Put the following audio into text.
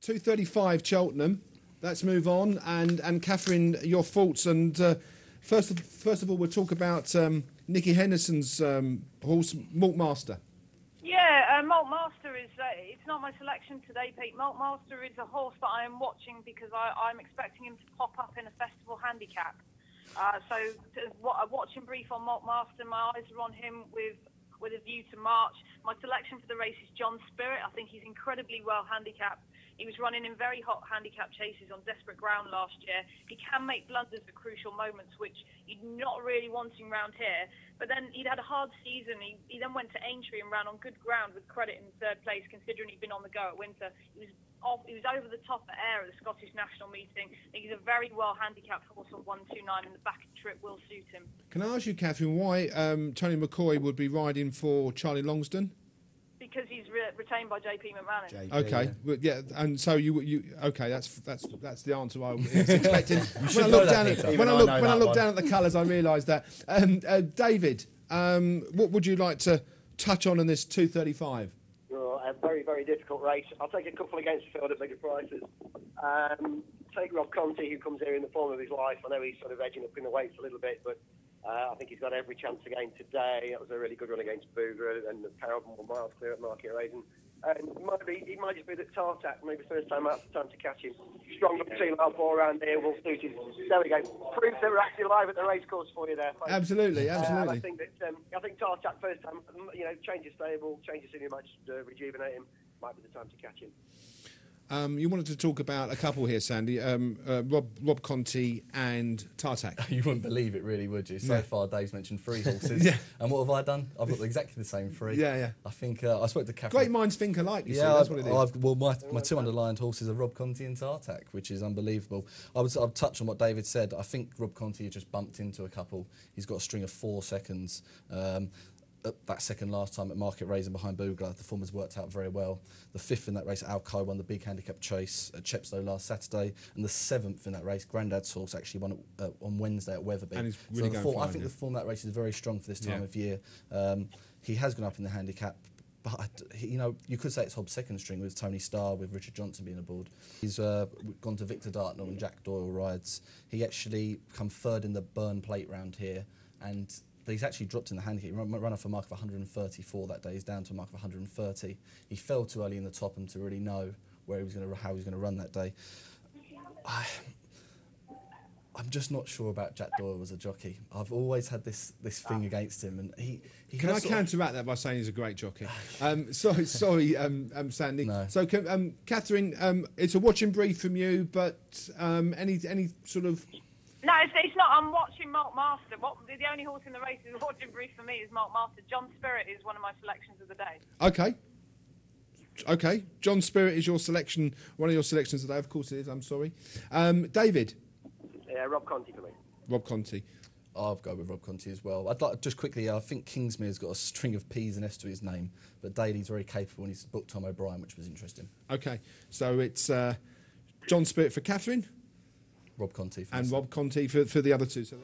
2:35 Cheltenham. Let's move on. And Catherine, your thoughts. And first of all, we'll talk about Nicky Henderson's horse, Maltmaster. Yeah, Maltmaster is, it's not my selection today, Pete. Maltmaster is a horse that I am watching because I'm expecting him to pop up in a festival handicap. So a watching brief on Maltmaster, my eyes are on him with a view to March. My selection for the race is John Spirit. I think he's incredibly well handicapped. He was running in very hot handicap chases on desperate ground last year. He can make blunders at crucial moments, which you're not really wanting round here. But then he'd had a hard season. He then went to Aintree and ran on good ground with credit in third place, considering he'd been on the go at Winter. He was over the top at Ayr at the Scottish National Meeting. I think he's a very well handicapped horse on 129, and the back trip will suit him. Can I ask you, Catherine, why Tony McCoy would be riding for Charlie Longsdon? Because he's retained by JP McMahon. Okay, well, yeah, and so you okay? That's the answer I was expecting. When I look down at the colours, I realised that. David, what would you like to touch on in this 2:35? A very, very difficult race. I'll take a couple against the field at bigger prices. Take Rob Conti, who comes here in the form of his life. I know he's sort of edging up in the weights a little bit, but I think he's got every chance again today. That was a really good run against Booger, and the Parable miles clear at Market Raisin. And he might just be the Tartak, maybe first time out, time to catch him. Strong up 2.5 around here will suit him. There we go. Proof that we're actually live at the racecourse for you there, folks. Absolutely. I think Tartak first time, change his stable, change his city, might just rejuvenate him. Might be the time to catch him. You wanted to talk about a couple here, Sandy. Rob Conti and Tartak. You wouldn't believe it, really, would you? So far, Dave's mentioned 3 horses. Yeah. And what have I done? I've got exactly the same 3. Yeah. I think I spoke to Catherine. Great minds think alike, you see. That's what it is. My 2 underlined horses are Rob Conti and Tartak, which is unbelievable. I'll touch on what David said. I think Rob Conti has just bumped into a couple. He's got a string of 4 seconds. That second last time at Market Raisin behind Boogler, the form has worked out very well. The 5th in that race, Alco, won the big handicap chase at Chepstow last Saturday, and the 7th in that race, Grandad's horse, actually won on Wednesday at Weatherby. And he's really I think the form of that race is very strong for this time of year. He has gone up in the handicap, but you could say it's Hobbs' second string with Tony Starr, with Richard Johnson being aboard. He's gone to Victor Dartnell and Jack Doyle rides. He actually come 3rd in the Burn Plate round here, and he's actually dropped in the handicap. He ran off a mark of 134 that day. He's down to a mark of 130. He fell too early in the top and to really know how he was going to run that day. I'm just not sure about Jack Doyle as a jockey. I've always had this thing against him, and he Can I counteract that by saying he's a great jockey? Sorry, Sandy. No. So, Catherine, it's a watching brief from you, but any sort of... No, it's not. I'm watching Maltmaster. The only horse in the race is a watching brief for me is Maltmaster. John Spirit is one of my selections of the day. Okay. John Spirit is your selection, one of your selections today. Of course it is. I'm sorry. David? Yeah, Rob Conti for me. Rob Conti. I'll go with Rob Conti as well. I'd like just quickly. I think Kingsmere's got a string of P's and S to his name, but Daly's very capable, and he's booked Tom O'Brien, which was interesting. Okay, so it's John Spirit for Catherine. Rob Conti. And Rob Conti for the other 2. So